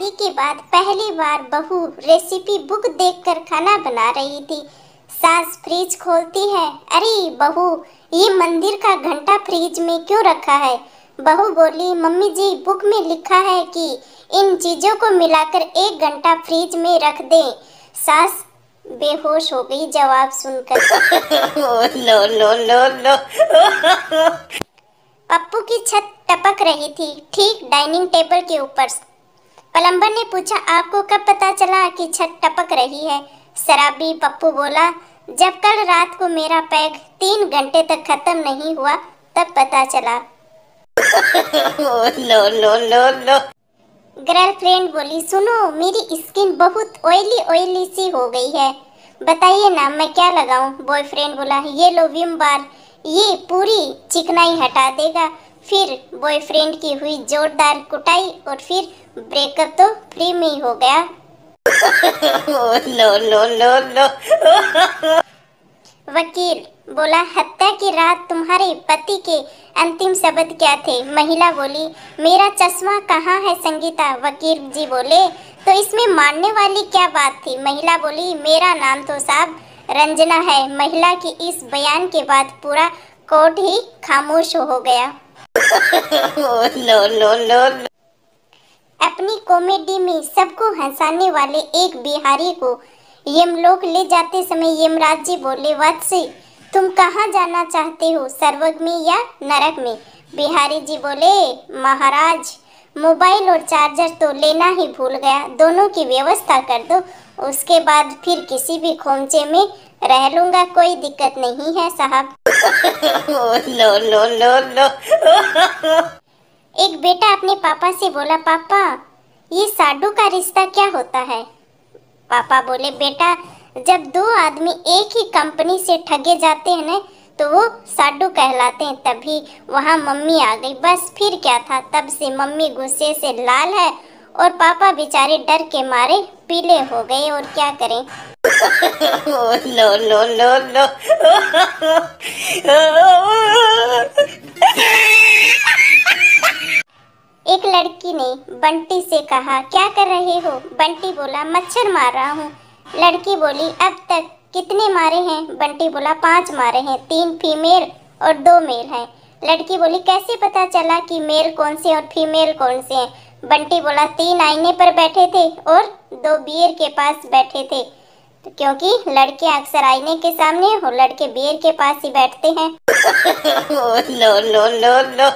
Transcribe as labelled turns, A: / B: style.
A: शादी के बाद पहली बार बहू रेसिपी बुक देखकर खाना बना रही थी। सास फ्रिज खोलती है। अरे बहू, ये मंदिर का घंटा फ्रिज में क्यों रखा है? बहू बोली, मम्मी जी बुक में लिखा है कि इन चीजों को मिलाकर 1 घंटा फ्रिज में रख दें। सास बेहोश हो गई जवाब सुनकर।
B: No no no no.
A: Pappu की छत टपक रही थी, ठीक डाइनिंग टेबल के ऊपर। प्लम्बर ने पूछा, आपको कब पता चला कि छत टपक रही है? शराबी पप्पू बोला, जब कल रात को मेरा पैग 3 घंटे तक खत्म नहीं हुआ तब पता चला।
B: No no no no.
A: Girlfriend बोली, सुनो मेरी स्किन बहुत ऑयली ऑयली सी हो गई है, बताइए ना मैं क्या लगाऊं? बॉयफ्रेंड बोला, ये लो विम बार, ये पूरी चिकनाई हटा देगा। फिर बॉयफ्रेंड की हुई जोरदार कुटाई और फिर ब्रेकअप तो फ्री में ही हो गया।
B: No no no no.
A: वकील बोला, हत्या की रात तुम्हारे पति के अंतिम शब्द क्या थे? महिला बोली, मेरा चश्मा कहाँ है संगीता? वकील जी बोले, तो इसमें मानने वाली क्या बात थी? महिला बोली, मेरा नाम तो साहब रंजना है। महिला की इस बयान के बाद पूरा कोर्ट ही खामोश हो गया।
B: No no no.
A: अपनी कॉमेडी में सबको हंसाने वाले एक बिहारी को यमलोक ले जाते समय यमराज जी बोले, वत्स तुम कहाँ जाना चाहते हो, स्वर्ग में या नरक में? बिहारी जी बोले, महाराज मोबाइल और चार्जर तो लेना ही भूल गया, दोनों की व्यवस्था कर दो, उसके बाद फिर किसी भी खोमचे में रह लूंगा, कोई दिक्कत नहीं है साहब।
B: No no no no.
A: एक बेटा अपने पापा से बोला, पापा ये साडू का रिश्ता क्या होता है? पापा बोले, बेटा जब 2 आदमी एक ही कंपनी से ठगे जाते हैं ना तो वो साडू कहलाते हैं। तभी वहाँ मम्मी आ गई, बस फिर क्या था, तब से मम्मी गुस्से से लाल है और पापा बेचारे डर के मारे पीले हो गए, और क्या करें।
B: No no no no.
A: एक लड़की ने बंटी से कहा, क्या कर रहे हो? बंटी बोला, मच्छर मार रहा हूँ। लड़की बोली, अब तक कितने मारे हैं? बंटी बोला, 5 मारे हैं, 3 फीमेल और 2 मेल हैं। लड़की बोली, कैसे पता चला कि मेल कौन से और फीमेल कौन से हैं? बंटी बोला, 3 आईने पर बैठे थे और 2 बियर के पास बैठे थे, क्योंकि लड़के अक्सर आईने के सामने और लड़के बियर के पास ही बैठते हैं।
B: No no no no.